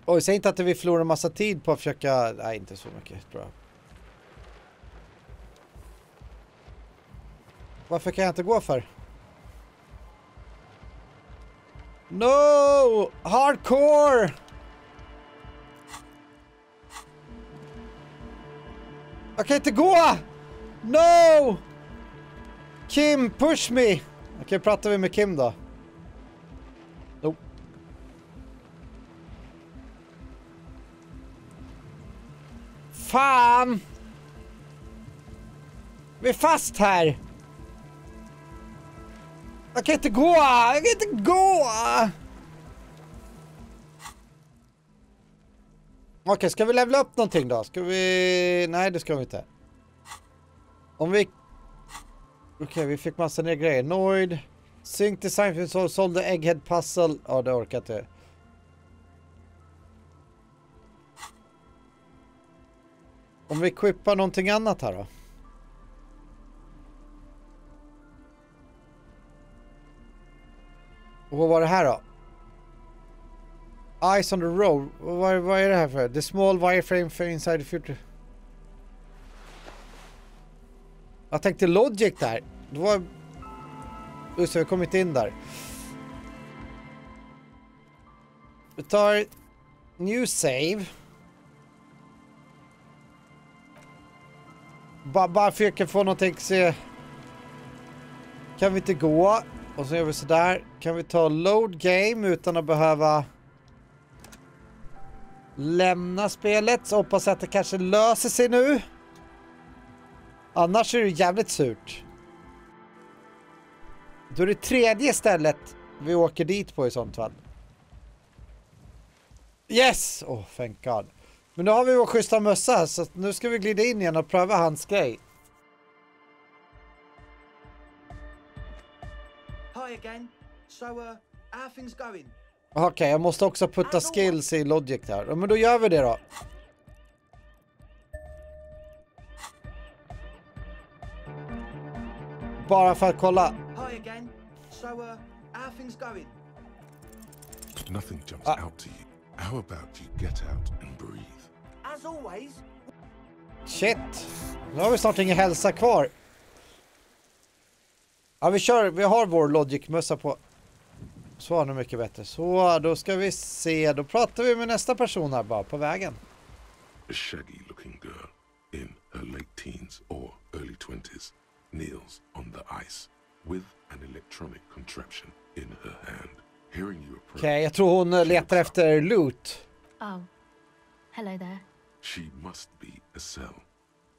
Oj, säg inte att vi förlorar massa tid på att försöka... Nej, inte så mycket, tror jag. Varför kan jag inte gå för? No! Hardcore! Jag kan inte gå! No! Kim, push me! Okej, pratar vi med Kim då? Nope. Fan! Vi är fast här! Jag kan inte gå! Jag kan inte gå! Okej, ska vi levela upp någonting då? Ska vi... Nej, det ska vi inte. Om vi... Okej, vi fick massa nya grejer. Noid. Sync design för sålde egghead puzzle. Ja, det orkar inte. Om vi equippar någonting annat här då. Och vad var det här då? Eyes on the road. Vad är det här för? The small wireframe for inside the future. Jag tänkte logic där. Det var... Just det, vi har kommit in där. Vi tar... New save. Bara försöka få någonting se. Kan vi inte gå? Och så gör vi sådär. Kan vi ta load game utan att behöva lämna spelet? Så hoppas att det kanske löser sig nu. Annars är det jävligt surt. Då är det tredje stället vi åker dit på i sånt fall. Yes! Oh, thank God. Men nu har vi vår schyssta mössa, så nu ska vi glida in igen och pröva hans grej. Hi again. So, how things going? Okej, jag måste också putta skills i logic här. Men då gör vi det då. Bara för att kolla. Hi again. So, how things going? Nothing jumps out to you. How about you get out and breathe? As always. Shit. Nu har vi snart ingen hälsa kvar. Ja, vi kör. Vi har vår logic-mössa på. Så är det mycket bättre. Så, då ska vi se. Då pratar vi med nästa person här bara på vägen. A shaggy-looking girl in her late teens or early 20s kneels on the ice with an electronic contraption in her hand. Hearing you approach. Okej, jag tror hon letar efter loot. Oh, hello there. She must be a cell,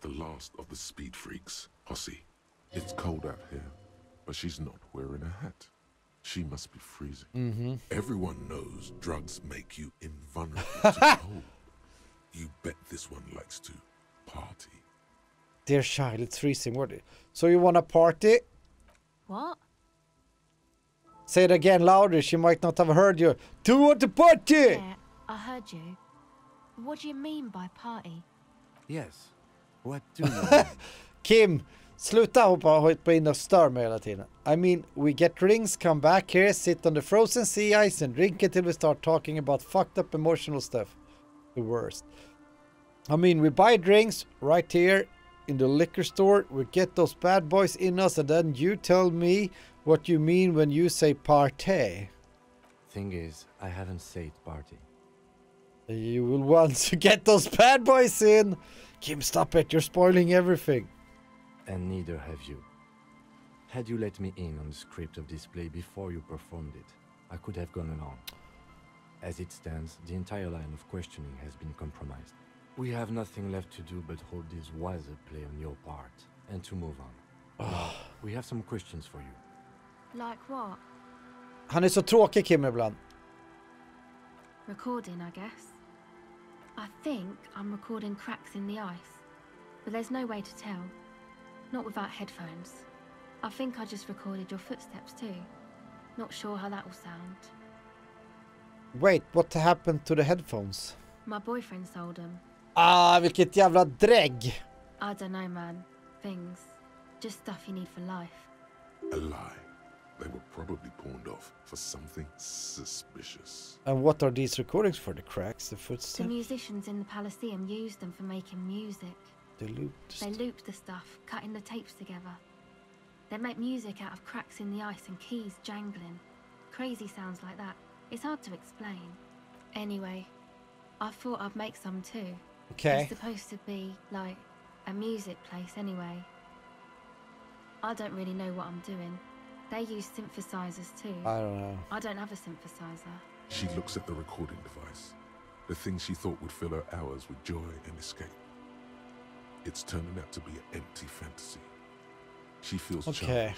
the last of the speed freaks, posse. It's cold out here, but she's not wearing a hat. She must be freezing. Everyone knows drugs make you invulnerable to cold. You bet this one likes to party. Dear child, it's freezing. So you wanna party? What? Say it again louder. She might not have heard you. Do you want to party? Yeah, I heard you. What do you mean by party? Yes. What do you mean? Kim, sluta hoppa in och stör mig hela tiden. I mean, we get drinks, come back here, sit on the frozen sea ice and drink until we start talking about fucked up emotional stuff. The worst. I mean, we buy drinks right here in the liquor store. We get those bad boys in us and then you tell me what you mean when you say party. Thing is, I haven't said party. You will want to get those bad boys in. Kim, stop it. You're spoiling everything. And neither have you. Had you let me in on the script of this play before you performed it, I could have gone along. As it stands, the entire line of questioning has been compromised. We have nothing left to do but hold this was a play on your part, and to move on. Now, we have some questions for you. Like what? Han är så tråkig, Kim, ibland. Recording, I guess. I think I'm recording cracks in the ice, but there's no way to tell. Not without headphones. I think I just recorded your footsteps too. Not sure how that will sound. Wait, what happened to the headphones? My boyfriend sold them. Ah, vilket jävla drägg. I don't know, man. Things. Just stuff you need for life. A lie. They were probably pawned off for something suspicious. And what are these recordings for? The cracks, the The footsteps? musicians in the Elysium used them for making music. They They looped the stuff, cutting the tapes together. They make music out of cracks in the ice and keys jangling. Crazy sounds like that. It's hard to explain. Anyway, I thought I'd make some too. Okay. It's supposed to be like a music place anyway. I don't really know what I'm doing. They use synthesizers too. I don't know. I don't have a synthesizer. She looks at the recording device, the thing she thought would fill her hours with joy and escape. It's turning out to be an empty fantasy. She feels childish,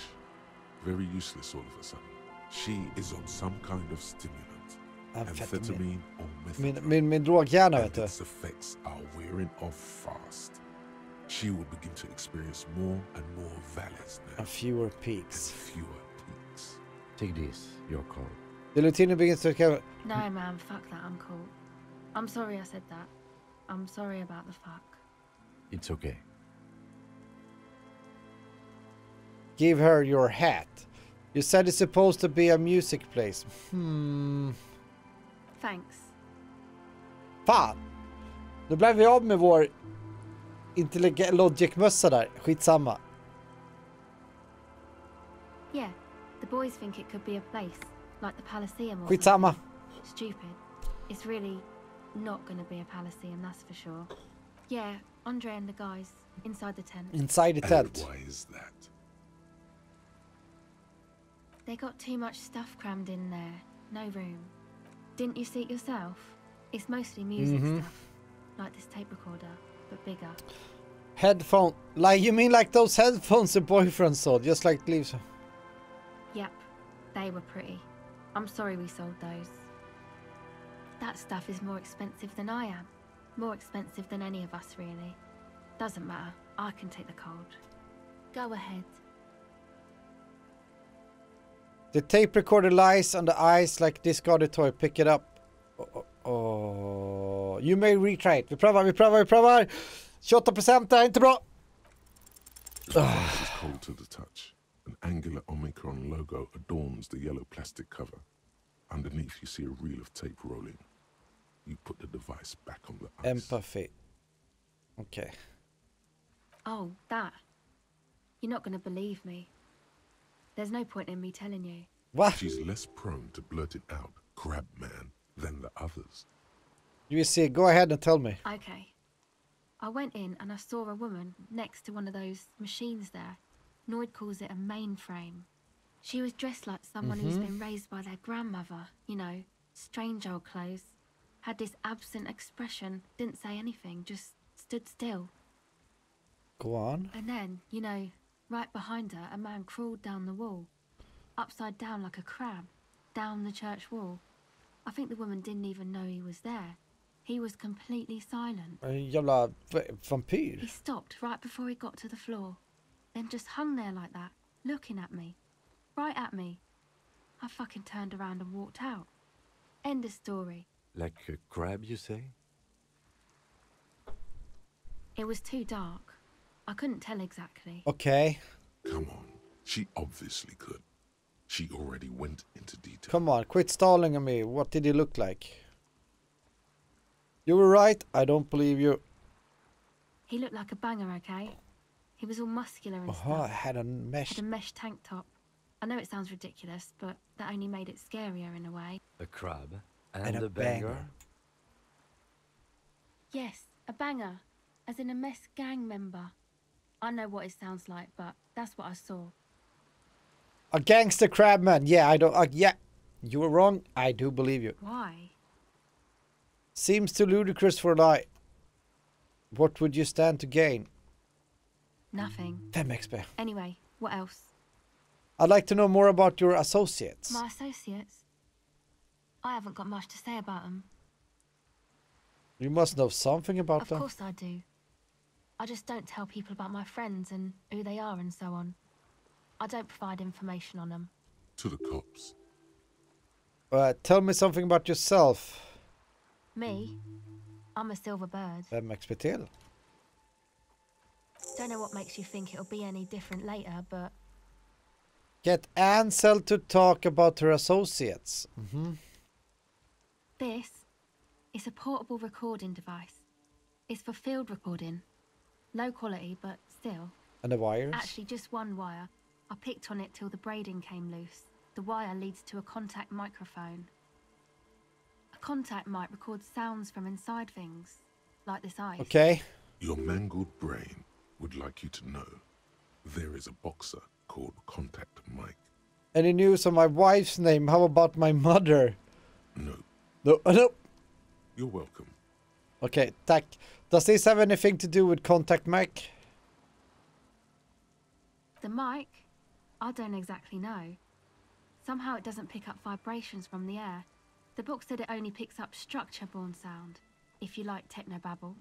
very useless all of a sudden. She is on some kind of stimulant, amphetamine or methadone, Min droghjärna, vet and du. its effects are wearing off fast. She will begin to experience more and more valleys now, And fewer and peaks. fewer peaks. Take this, your call. The lieutenant begins to cover. No, man, fuck that, I'm cool. I'm sorry I said that. I'm sorry about the fuck. It's okay. Give her your hat. You said it's supposed to be a music place. Thanks. Fan! Nu blev vi av med vår logic-mössa där. Skitsamma. Yeah, the boys think it could be a place, like the Palaceum or Skitsamma. something. Stupid. It's really not gonna be a Palaceum, that's for sure. Yeah, Andre and the guys, inside the tent. Inside the And tent. why is that? They got too much stuff crammed in there. No room. Didn't you see it yourself? It's mostly music stuff. Like this tape recorder, but bigger. Headphone. Like, you mean like those headphones the boyfriend sold? Just like leaves. Yep, they were pretty. I'm sorry we sold those. That stuff is more expensive than I am. More expensive than any of us, really. Doesn't matter. I can take the cold. Go ahead. The tape recorder lies on the ice like discarded toy. Pick it up. Oh. You may retry it. Vi prövar. 28%, det här är inte bra. The device is cold to the touch. An angular Omicron logo adorns the yellow plastic cover. Underneath you see a reel of tape rolling. You put the device back on the ice. Empathy. Okay. Oh, that. You're not gonna believe me. There's no point in me telling you. What? She's less prone to blurt it out, crab man, than the others. You see, go ahead and tell me. Okay. I went in and I saw a woman next to one of those machines there. Noid calls it a mainframe. She was dressed like someone who's been raised by their grandmother, you know, strange old clothes. Had this absent expression, didn't say anything, just stood still. Go on. And then, you know, right behind her, a man crawled down the wall. Upside down like a crab, down the church wall. I think the woman didn't even know he was there. He was completely silent. En jävla vampyr. He stopped right before he got to the floor. Then just hung there like that, looking at me. Right at me. I fucking turned around and walked out. End of story. Like a crab, you say? It was too dark. I couldn't tell exactly. Okay. Come on, she obviously could. She already went into detail. Come on, quit stalling on me. What did he look like? You were right. I don't believe you. He looked like a banger, okay? He was all muscular and Oh, stuff. had a mesh. Had a mesh tank top. I know it sounds ridiculous, but that only made it scarier in a way. A crab And and, a a banger? banger. Yes, a banger. As in a mess gang member. I know what it sounds like, but that's what I saw. A gangster crabman. Yeah, I don't. Yeah, you were wrong. I do believe you. Why? Seems too ludicrous for a lie. What would you stand to gain? Nothing. 5 XP. Anyway, what else? I'd like to know more about your associates. My associates? I haven't got much to say about them. You must know something about Of them. course I do. I just don't tell people about my friends and who they are and so on. I don't provide information on them. To the cops. Tell me something about yourself. Me? I'm a silver bird. 5 XP till. Don't know what makes you think it'll be any different later, but Get Ansel to talk about her associates. This is a portable recording device. It's for field recording. Low quality, but still. And the wires? Actually, just one wire. I picked on it till the braiding came loose. The wire leads to a contact microphone. A contact mic records sounds from inside things, like this ice. Okay. Your mangled brain would like you to know there is a boxer called Contact Mike. Any news on my wife's name? How about my mother? No, No. you're welcome. Okay, tack. Does this have anything to do with contact mic? The mic? I don't exactly know. Somehow it doesn't pick up vibrations from the air. The book said it only picks up structure-born sound, if you like technobabble.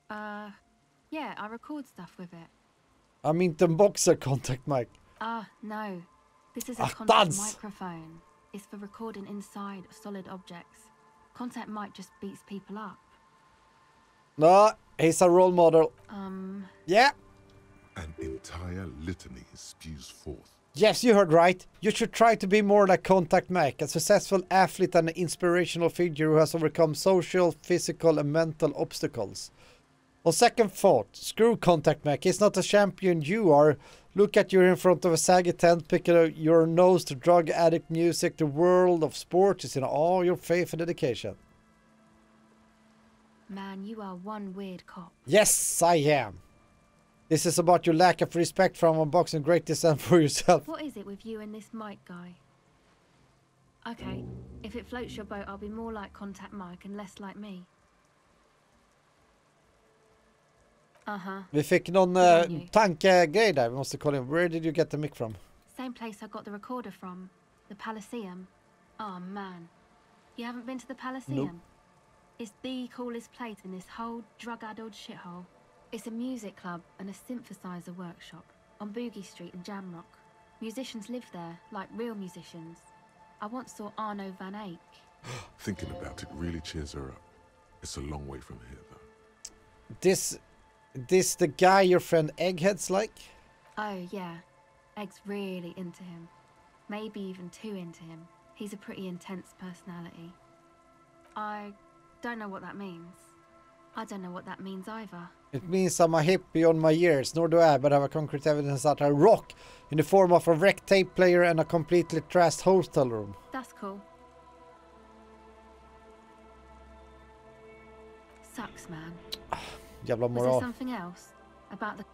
Yeah, I record stuff with it. I mean the boxer contact mic. No. This is a contact dans! microphone. It's for recording inside solid objects. Contact mic just beats people up. No, he's a role model. Yeah. An entire litany spews forth. Yes, you heard right. You should try to be more like Contact Mac, a successful athlete and an inspirational figure who has overcome social, physical and mental obstacles. On second thought, screw Contact Mac. He's not a champion you are. Look at you in front of a saggy tent, picking up your nose to drug addict music. The world of sport is in all your faith and dedication. Man, you are one weird cop. Yes, I am. This is about your lack of respect from unboxing great design for yourself. What is it with you and this mic guy? Okay, if it floats your boat, I'll be more like Contact Mike and less like me. Vi fick någon tankegrej där. Vi måste kolla in. Where did you get the mic from? Same place I got the recorder from. The Elysium. Oh man. You haven't been to the Elysium? Nope. It's the coolest place in this whole drug-addled shithole. It's a music club and a synthesizer workshop on Boogie Street in Jamrock. Musicians live there, like real musicians. I once saw Arno van Eyck. Thinking about it really cheers her up. It's a long way from here, though. This the guy your friend Egghead's like? Oh yeah, Egg's really into him. Maybe even too into him. He's a pretty intense personality. I don't know what that means. I don't know what that means either. It means I'm a hippie on my years, nor do I, but I have a concrete evidence that I rock in the form of a wrecked tape player and a completely trashed hotel room. That's cool. Sucks, man. Jävla Was there moral. something else? About the...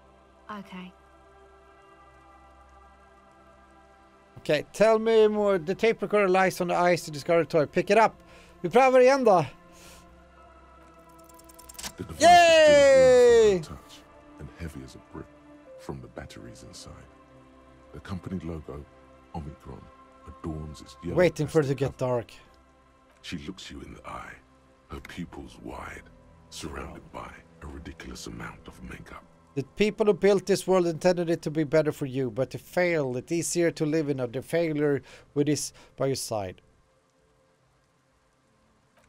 Okay. Okay, tell me more. The tape recorder lies on the ice to discard the toy. Pick it up. Vi prövar igen då. The device Yay! is still touch and heavy as a brick from the batteries inside. The company logo, Omicron, adorns its yellow. Waiting for it to plastic get cover. dark. She looks you in the eye, her pupils wide, surrounded by a ridiculous amount of makeup. The people who built this world intended it to be better for you, but to fail, it's easier to live in the failure with this by your side.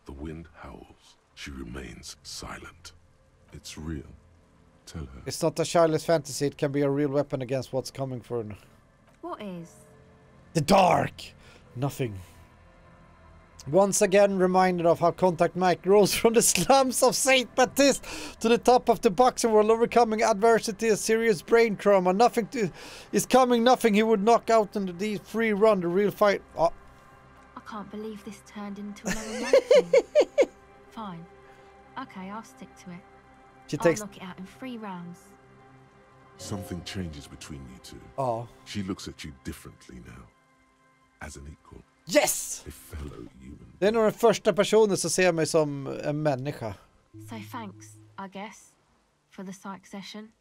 The wind howls. She remains silent. It's real. Tell her. It's not a childless fantasy, it can be a real weapon against what's coming for her. What is? The dark! Nothing. Once again reminded of how Contact Mike rose from the slums of St. Baptiste to the top of the boxing world, overcoming adversity and serious brain trauma. Nothing is coming, nothing he would knock out in the free run, the real fight. Oh. I can't believe this turned into another night thing. Fine. Okay, I'll stick to it. I'll knock it out in 3 rounds. Something changes between you two. Oh. She looks at you differently now. As an equal. Yes! A fellow human. Det är nog den första personen som ser mig som en människa. So thanks, I guess, for the psych session.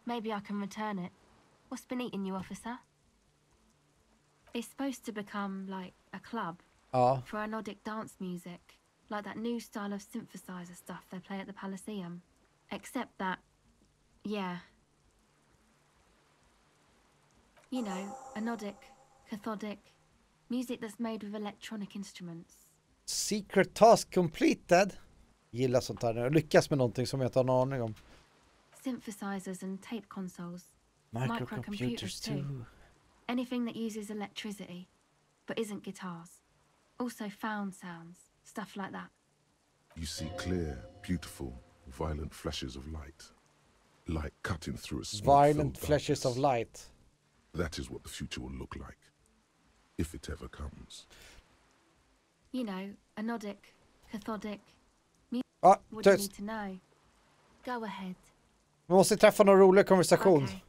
Maybe I can return it. What's been eating you, officer? It's supposed to become like a club Ja. for anodic dance music, like that new style of synthesizer stuff they play at the Elysium. Except that, yeah. You know, anodic, cathodic, music that's made with electronic instruments. Secret task completed. Gillar sånt här. Jag lyckas med någonting som jag inte har någon aning om. Synthesizers and tape consoles. Microcomputers too. Anything that uses electricity, but isn't guitars. Also found sounds, stuff like that. You see clear, beautiful, violent flashes of light. Light cutting through a smoke-filled Violent flashes of darkness. light. That is what the future will look like. If it ever comes. You know, anodic, cathodic. Ja, What do you tyst. need to know? Go ahead. Vi måste träffa någon rolig konversation. Okay.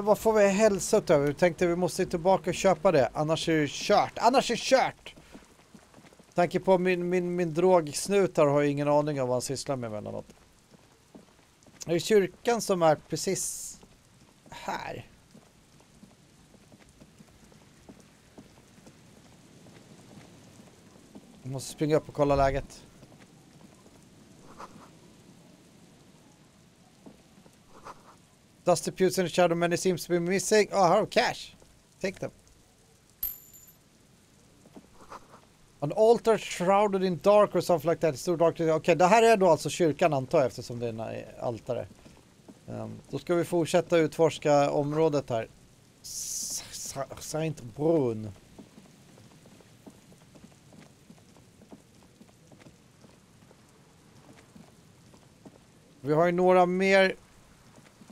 Vad får vi hälsa utöver? Vi tänkte vi måste tillbaka och köpa det. Annars är det kört. Annars är det kört! Tanke på min drogsnutar har jag ingen aning om vad han sysslar med eller något. Det är kyrkan som är precis här. Jag måste springa upp och kolla läget. Dusty pews in the shadow, many seems to be missing. Oh, I have cash. Take them. An altar shrouded in dark or something like that. It's so dark. Okej, det här är då alltså kyrkan antar jag eftersom det är en altare. Då ska vi fortsätta utforska området här. Saint Brun. Vi har ju några mer.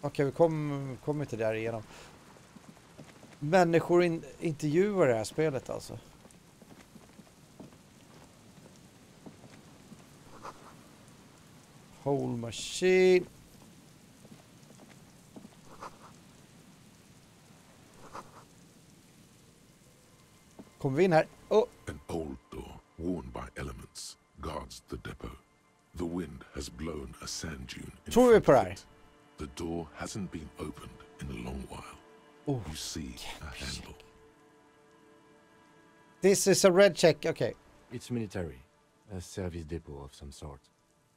Okej, vi kommer inte där igenom. Människor intervjuar det här spelet alltså. Whole machine. Kommer vi in här? Oh. An old door, worn by elements, guards the depot. The wind has blown a sand dune in Tror vi på det front of här? it. The door hasn't been opened in a long while. Oh, You see a handle. This is a red check. Okay. It's military, a service depot of some sort.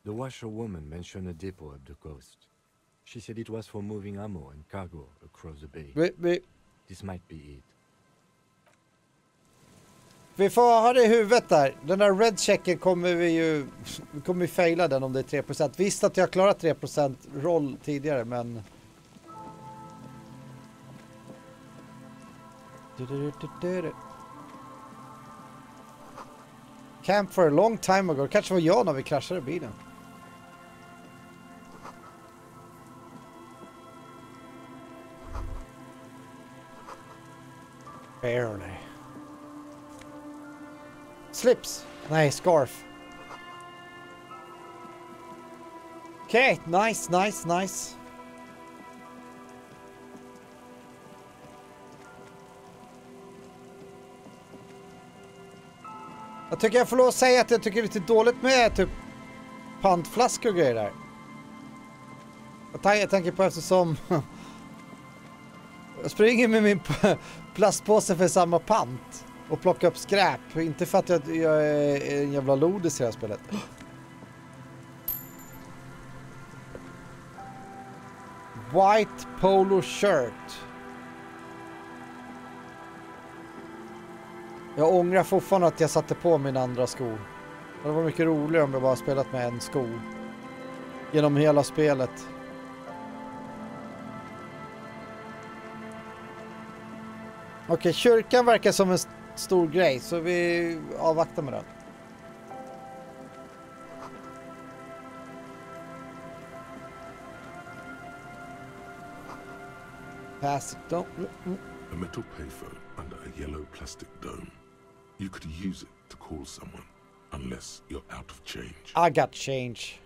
The washerwoman mentioned a depot up the coast. She said it was for moving ammo and cargo across the bay. This might be it. Vi får ha det i huvudet där. Den där red checken kommer vi kommer faila den om det är 3%. Visst att jag har klarat 3% roll tidigare, men... Camp for a long time ago. Kanske var jag när vi kraschade bilen. Barely. Slips. Nej, scarf. Okej, nice. Jag tycker jag får lov att säga att jag tycker det är lite dåligt med typ pantflaskor och grejer där. Jag tänker på eftersom jag springer med min plastpåse för samma pant och plockar upp skräp. Inte för att jag är en jävla lodis i det här spelet. White polo shirt. Jag ångrar fortfarande att jag satte på min andra sko. Det var mycket roligare om jag bara spelat med en sko genom hela spelet. Okej, kyrkan verkar som en stor grej, så vi avvaktar med den. Pass it, don't. A metal payphone under a yellow plastic dome. You could use it to call someone, unless you're out of change. I got change.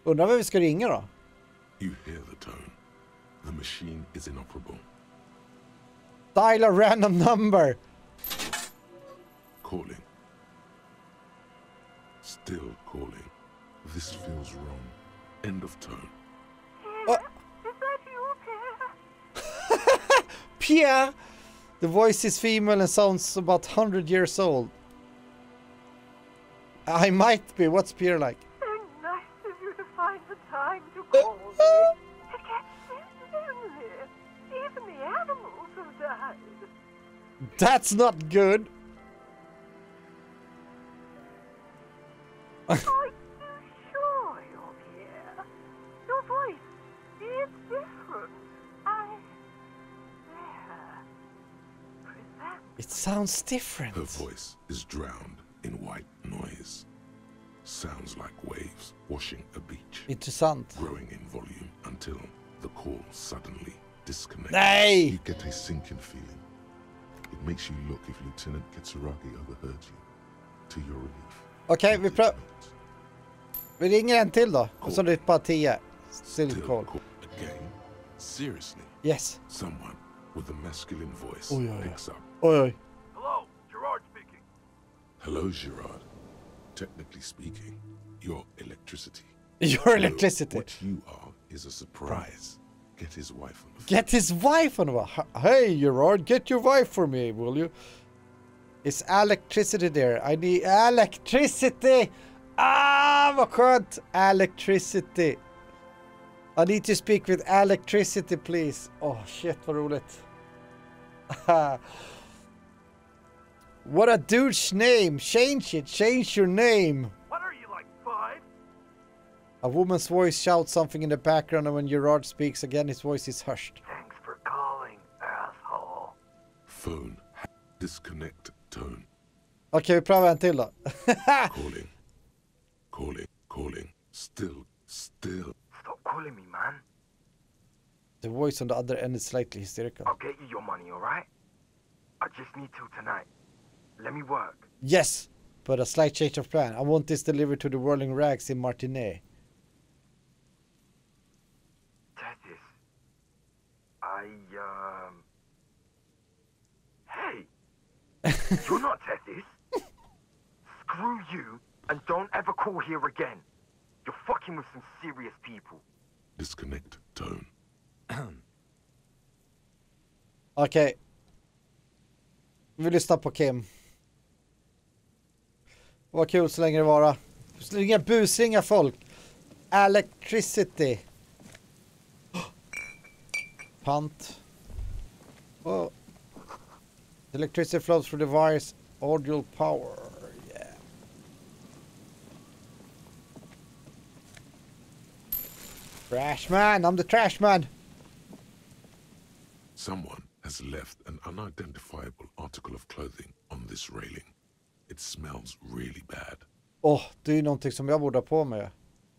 Undrar vem vi ska ringa då? You hear the tone. The machine is inoperable. Dial a random number. Calling. Still calling. This feels wrong. End of tone. Oh. Is that you, Pierre? Pierre! The voice is female and sounds about 100 years old. I might be. What's Pierre like? Nice of you to find the time to call me. It gets lonely. Even the animals have died. That's not good. Are you sure you're Pierre? Your voice, it's different. It sounds different. Her voice is drowned in white noise. Sounds like waves washing a beach. Intressant. Growing in volume until the call suddenly disconnects. Nej! You get a sinking feeling. It makes you look if Lieutenant Kitsuragi overheard you. To your relief. Okej, vi ringer en till då. Och så är det bara 10. Still call. Again? Seriously? Yes. Someone with a masculine voice picks up. Oj, oj. Hello, Gerard speaking. Hello, Gerard. Technically speaking, you're electricity. Your electricity. What you are is a surprise. Get his wife on the phone. Get his wife on the phone. Hey, Gerard, get your wife for me, will you? Is electricity there? I need electricity! Ah, vad skönt! Electricity. I need to speak with electricity, please. Oh, shit, vad roligt. What a douche name. Change it. Change your name. What are you, like 5? A woman's voice shouts something in the background, and when Gerard speaks again, his voice is hushed. Thanks for calling, asshole. Phone. Disconnect tone. Okej, vi prövar en till då. Calling. Calling. Calling. Still. Stop calling me, man. The voice on the other end is slightly hysterical. I'll get you your money, alright? I just need till tonight. Let me work. Yes, but a slight change of plan. I want this delivered to the Whirling Rags in Martinet. Tethys. Hey! You're not Tethys. Screw you, and don't ever call here again. You're fucking with some serious people. Disconnect tone. Okej. Vi lyssnar på Kim. Vad kul så länge det vara. Inga busringa folk. Electricity. Pant. Oh. Electricity flows through the wires. Audio power. Yeah. Trash man. I'm the trash man. Someone has left an unidentifiable article of clothing on this railing. It smells really bad. Det är ju någonting som jag borde ha på mig.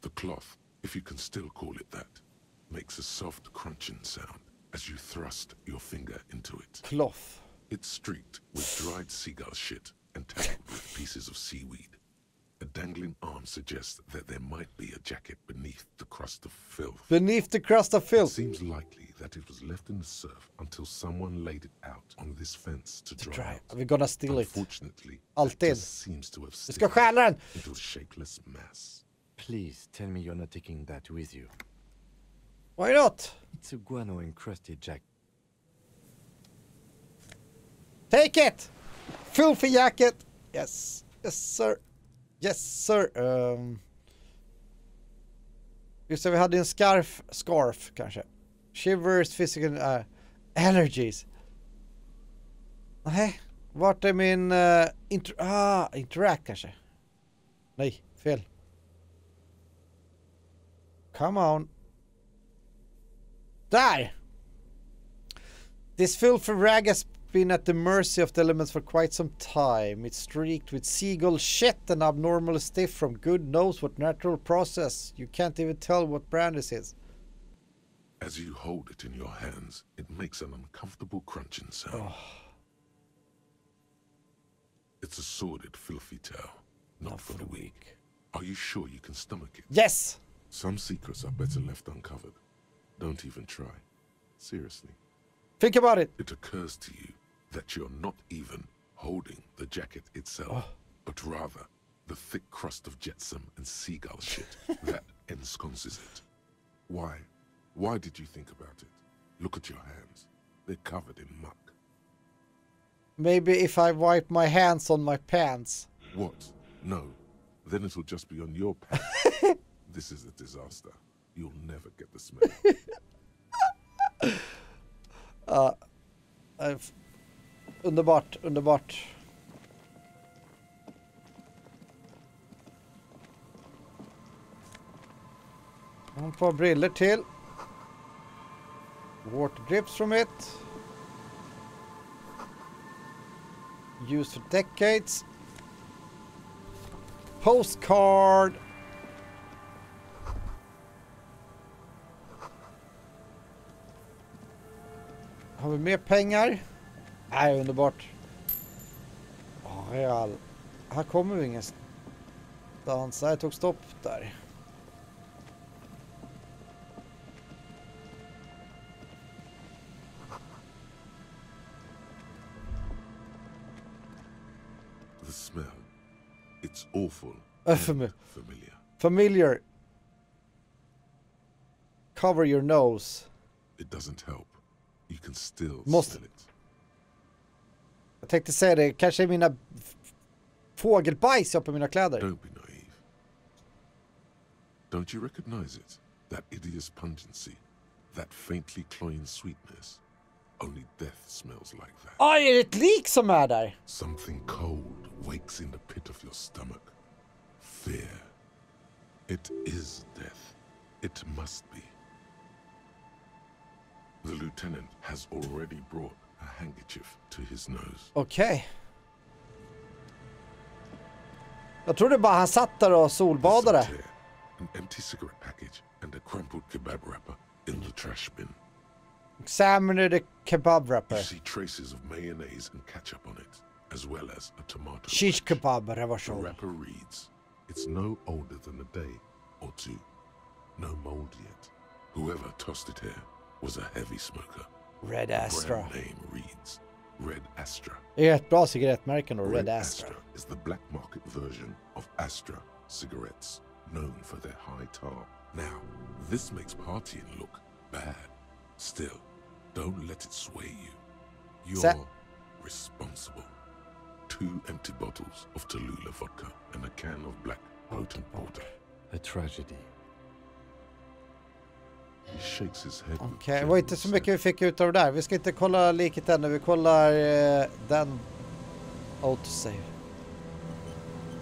The cloth, if you can still call it that, makes a soft crunching sound as you thrust your finger into it. Cloth. It's streaked with dried seagull shit and tangled with pieces of seaweed. A dangling arm suggests that there might be a jacket beneath the crust of filth. Beneath the crust of It filth. seems likely that it was left in the surf until someone laid it out on this fence to dry out. We're gonna steal it. Unfortunately, Alltid. it just seems to have Vi ska sticking stjäla den. into a shapeless mass. Please tell me you're not taking that with you. Why not? It's a guano encrusted jacket. Take it! Filthy jacket! Yes. Yes, sir. Yes, sir. Just det, vi hade en scarf kanske. Shivers, physical allergies. Nej, vart är min interact kanske? Nej, fel. Come on. Där! This filthy rag has been at the mercy of the elements for quite some time. It's streaked with seagull shit and abnormal stiff from good knows what natural process. You can't even tell what brand this is. As you hold it in your hands, it makes an uncomfortable crunching sound. It's a sordid, filthy tale, not for the weak. Are you sure you can stomach it? Yes! Some secrets are better left uncovered. Don't even try. Seriously. Think about it. It occurs to you that you're not even holding the jacket itself, but rather the thick crust of jetsam and seagull shit that ensconces it. Why? Why did you think about it? Look at your hands. They're covered in muck. Maybe if I wipe my hands on my pants. What? No. Then it'll just be on your pants. This is a disaster. You'll never get the smell. Underbart, underbart. Ett par briller till. Water drips from it. Used for decades. Postcard. Har vi mer pengar? Nej, underbart. Real. Här kommer vi ingenstans. Jag tog stopp där. The smell. It's awful. Familiar. Familiar. Cover your nose. It doesn't help. You can still Måste. smell it. Jag tänkte säga det. Kanske är mina fågelbajs på mina kläder. Don't be naive. Don't you recognize it? That hideous pungency. That faintly cloying sweetness. Only death smells like that. Aj, är det ett lik som är där? Something cold wakes in the pit of your stomach. Fear. It is death. It must be. The lieutenant has already brought a handkerchief to his nose. Okej. Jag trodde bara han satt där och solbadade. An empty cigarette package and a crumpled kebab wrapper in the trash bin. Examine the kebab wrapper. You see traces of mayonnaise and ketchup on it, as well as a tomato. Shish wedge. kebab The reversion. wrapper reads, "It's no older than a day or two. No mold yet. Whoever tossed it here was a heavy smoker." Red The Astra. brand name reads Red Astra. Det är ett bra cigarettmärken då, Red Astra. is the black market version of Astra cigarettes, known for their high tar. Now, this makes partying look bad. Still, don't let it sway you. You're responsible. 2 empty bottles of Tallulah vodka and a can of black potent porter. A tragedy. He shakes his head. Okej, det var inte så mycket vi fick ut av det där. Vi ska inte kolla liket ännu. Vi kollar den autosave.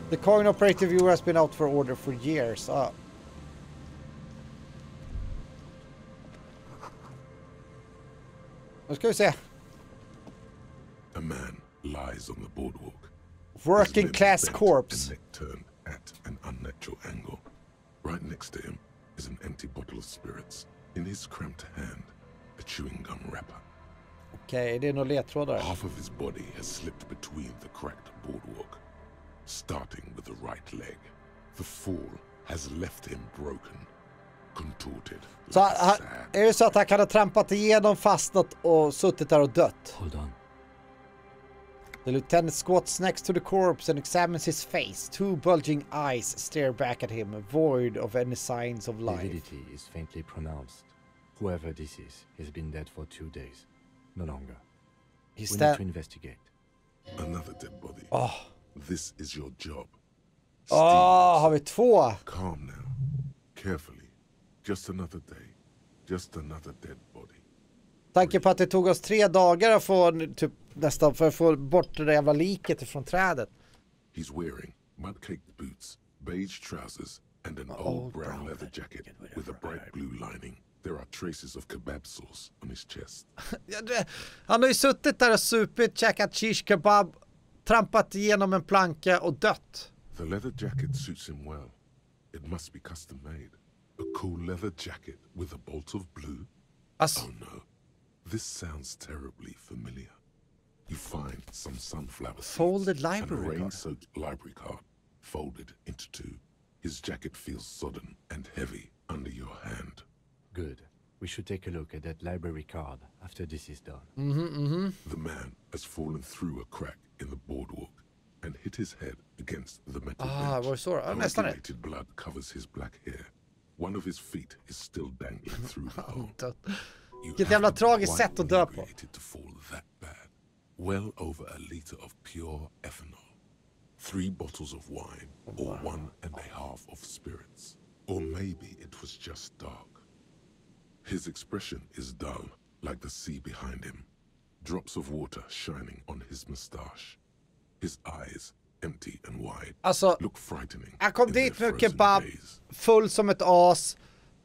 The coin operator viewer has been out for order for years. Nu ska vi se. A man lies on the boardwalk. Working His class limbs bent corpse. and neck turned at an unnatural angle. Right next to him is an empty bottle of spirits. In his cramped hand, a chewing gum wrapper. Okej, det är nog ledtrådar. Half of his body has slipped between the cracked boardwalk, starting with the right leg. The fall has left him broken, contorted. Så like a sad är det så att han kan ha trampat igenom, fastnat och suttit där och dött? Hold on. The lieutenant squats next to the corpse and examines his face. 2 bulging eyes stare back at him, void of any signs of life. Validity is faintly pronounced. Whoever this is has been dead for 2 days. No longer. We need to investigate. Another dead body. Oh. This is your job. Har vi 2? Calm now. Carefully. Just another day. Just another dead body. Tanke på att det tog oss 3 dagar att få typ nästan för att få bort det där jävla liket ifrån trädet. He's wearing mud-caked boots, beige trousers, and an old brown leather jacket with a bright blue lining. There are traces of kebab sauce on his chest. Han har ju suttit där och supit, käkat shish kebab, trampat igenom en planka och dött. The leather jacket suits him well. It must be custom made. A cool leather jacket with a bolt of blue? Alltså, Oh no. This sounds terribly familiar. You find some sunflower seeds Folded and a library card. rain-soaked library card, folded into 2. His jacket feels sodden and heavy under your hand. Good. We should take a look at that library card after this is done. The man has fallen through a crack in the boardwalk and hit his head against the metal bench. var det så? Ja, nästan rätt. Coagulated blood covers his black hair. One of his feet is still dangling through the hole. Dött. You Vilket have jävla to be tragiskt sätt widely att dö på. inebriated to fall that bad. Well over a liter of pure ethanol. 3 bottles of wine, or 1.5 of spirits. Or maybe it was just dark. His expression is dull, like the sea behind him. Drops of water shining on his moustache. His eyes, empty and wide, Alltså, look frightening. han kom in their dit med frozen kebab, gaze. full som ett as,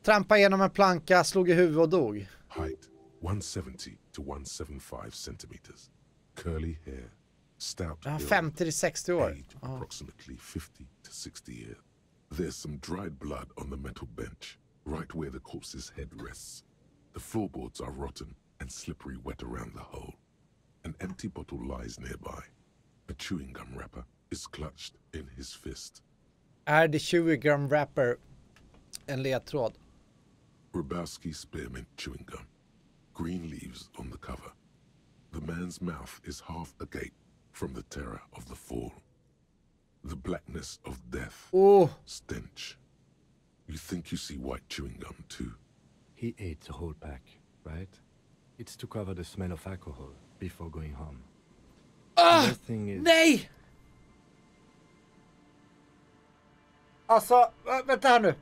trampade igenom en planka, slog i huvudet och dog. Height 170 to 175 centimeters. Curly hair, Stout. Ja, build, 50 till 60 år. age approximately 50 to 60 years. There's some dried blood on the metal bench, right where the corpse's head rests. The floorboards are rotten and slippery wet around the hole. An empty bottle lies nearby. A chewing gum wrapper is clutched in his fist. Är det 20 gram wrapper en ledtråd? Grabowski spearmint chewing gum. Green leaves on the cover. The man's mouth is half agape from the terror of the fall. The blackness of death. Oh. Stench. You think you see white chewing gum too? He ate the whole pack, right? It's to cover the smell of alcohol before going home. Ah! Thing is... Nej! Alltså, vänta här nu.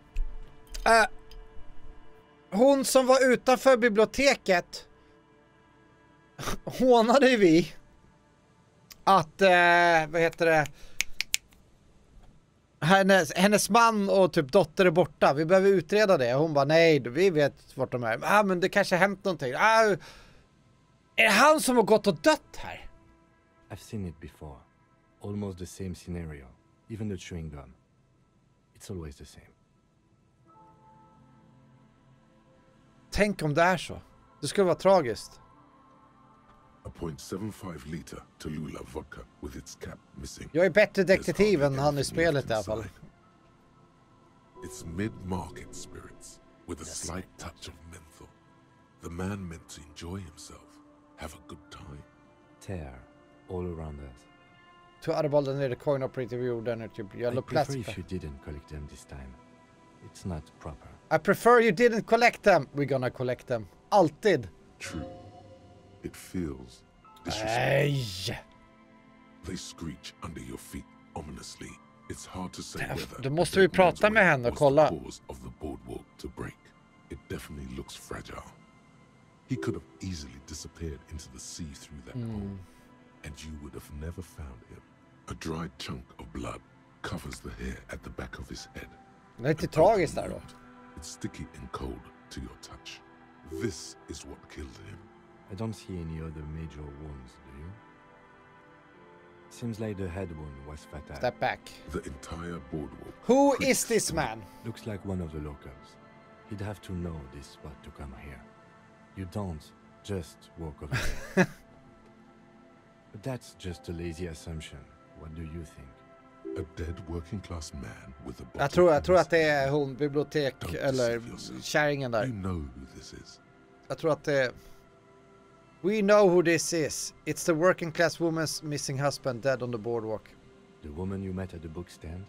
Hon som var utanför biblioteket hånade ju vi att, vad heter det, hennes man och typ dotter är borta. Vi behöver utreda det. Hon bara, nej, vi vet vart de är. Men det kanske har hänt någonting. Är det han som har gått och dött här? I've seen it before. Almost the same scenario. Even the chewing gum. It's always the same. Tänk om det är så. Det skulle vara tragiskt. A .75 liter Tallulah vodka with its cap missing. Jag är bättre detektiv än han i spelet i alla fall. It's mid-market spirits with a slight touch of menthol. The man meant to enjoy himself, have a good time. Tear all around us. To eyeball the near the coin operative view then typ yellow plastic. I prefer if you didn't collect them this time. It's not proper. I prefer you didn't collect them. We're gonna collect them. Alltid. True. It feels disrespectful. They screech under your feet ominously. It's hard to say whether Då måste vi prata med henne och kolla. Of the boardwalk to break. It definitely looks fragile. He could have easily disappeared into the sea through that hole, and you would have never found him. A dried chunk of blood covers the hair at the back of his head. Det är lite tragiskt där då. It's sticky and cold to your touch. This is what killed him. I don't see any other major wounds, do you? Seems like the head wound was fatal. Step back. The entire boardwalk. Who is this man? Looks like one of the locals. He'd have to know this spot to come here. You don't just walk over there. But that's just a lazy assumption. What do you think? A dead working class man with a Jag tror att det är hon bibliotek eller kärringen där. You know who this is. Jag tror att det är... We know who this is. It's the working class woman's missing husband dead on the boardwalk. The woman you met at the book stand?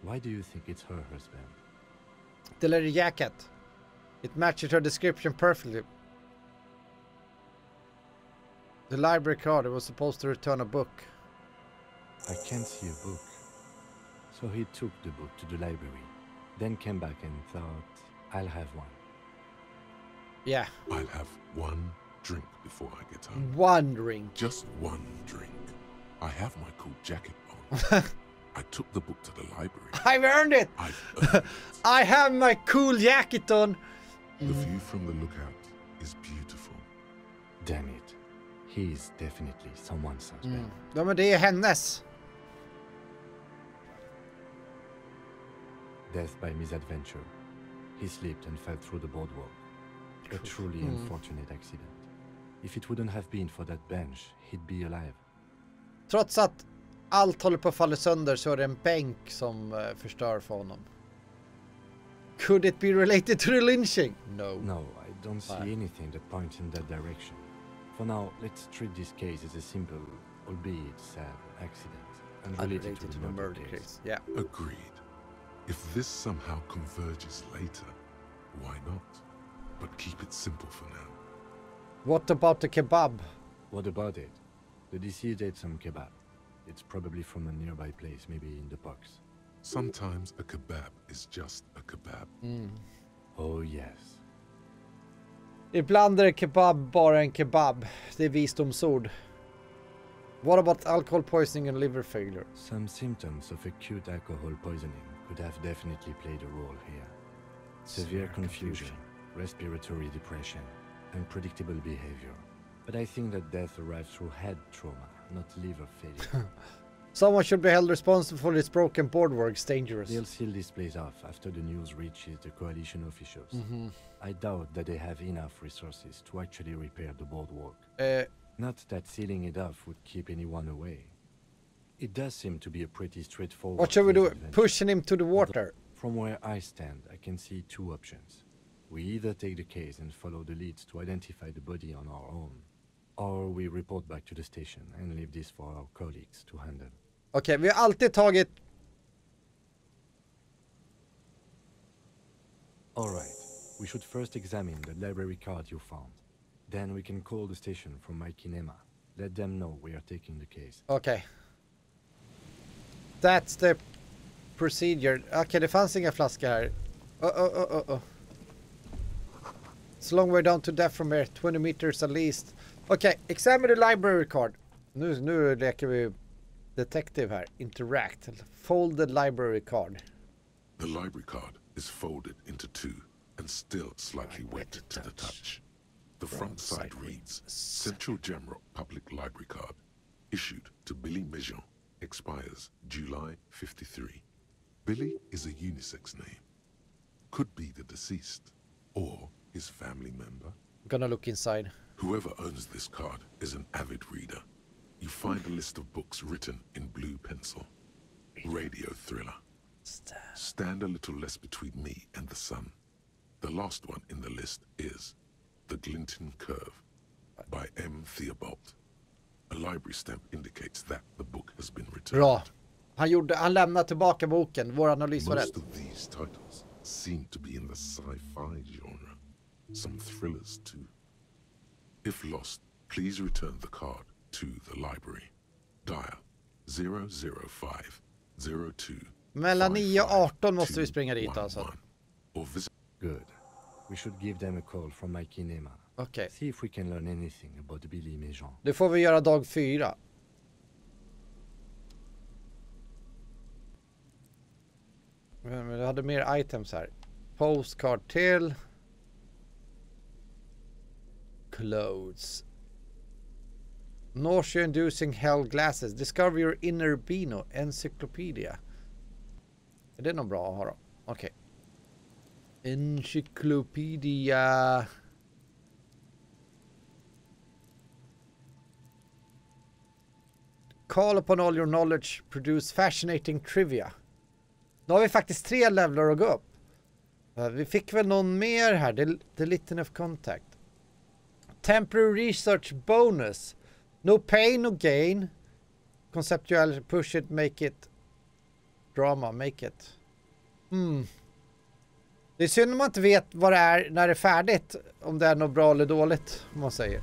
Why do you think it's her husband? The leather jacket. It matches her description perfectly. The library card, it was supposed to return a book. I can't see a book. So he took the book to the library, then came back and thought, I'll have one. Yeah. I'll have one drink before I get home. One drink. Just one drink. I have my cool jacket on. I took the book to the library. I've earned it! I have my cool jacket on. The view from the lookout is beautiful. Damn it. He is definitely someone's husband. Ja, men det är hennes. Death by misadventure. He slipped and fell through the boardwalk. A truly unfortunate accident. If it wouldn't have been for that bench, he'd be alive. Trots att allt håller på att falla sönder så är det en bänk som förstör för honom. Could it be related to the lynching? No. No, I don't see anything that points in that direction. For now, let's treat this case as a simple, albeit sad, accident. Unrelated to the murder case. Yeah. Agreed. If this somehow converges later, why not? But keep it simple for now. What about the kebab? What about it? The deceased ate some kebab. It's probably from a nearby place, maybe in the box. Sometimes a kebab is just a kebab. Oh yes. Ibland är kebab bara en kebab. Det är visdomsord. What about alcohol poisoning and liver failure? Some symptoms of acute alcohol poisoning could have definitely played a role here. Severe confusion, respiratory depression, unpredictable behavior. But I think that death arrived through head trauma, not liver failure. Someone should be held responsible for this broken boardworks. Dangerous. They'll seal this place off after the news reaches the coalition officials. I doubt that they have enough resources to actually repair the boardwalk. Not that sealing it off would keep anyone away. It does seem to be a pretty straightforward. What shall we do? adventure. Pushing him to the water. From where I stand, I can see two options. We either take the case and follow the leads to identify the body on our own, or we report back to the station and leave this for our colleagues to handle. Okej, vi har alltid tagit... Alright, we should first examine the library card you found. Then we can call the station from my kinema. Let them know we are taking the case. Okej. That's the procedure. Okej, det fanns inga flaskor här. It's a long way down to death from here. 20 meters at least. Okej, examine the library card. Nu leker vi detective här. Interact. Fold the library card. The library card is folded into two and still slightly wet to the touch. The front side reads, Central Jamrock Public Library Card, issued to Billy Mejean, expires July 53. Billy is a unisex name. Could be the deceased, or his family member. I'm gonna look inside. Whoever owns this card is an avid reader. You find a list of books written in blue pencil. Radio thriller. Stand a little less between me and the sun. The last one in the list is The Glinting Curve by M. Theobald. A library stamp indicates that the book has been returned. Bra. Han lämnar tillbaka boken. Vår analys var rätt. Most of these titles seem to be in the sci-fi genre. Some thrillers too. If lost, please return the card to the library. Dial 00502. Mellan 9 och 18 måste vi springa dit alltså. Or visit. Good. We should give them a call from my kinema. Okej. See if we can learn anything about Billy Mejean. Det får vi göra dag 4. Men vi hade mer items här. Postcard till. Clothes. Nausea-inducing hell glasses. Discover your inner Beano. Encyclopedia. Är det något bra att ha då? Okej. Encyclopedia. Call upon all your knowledge. Produce fascinating trivia. Nu har vi faktiskt 3 levlar att gå upp. Vi fick väl någon mer här. The Little of Contact. Temporary research bonus. No pain, no gain. Conceptual, push it, make it. Drama, make it. Det är synd om man inte vet vad det är när det är färdigt. Om det är något bra eller dåligt, om man säger.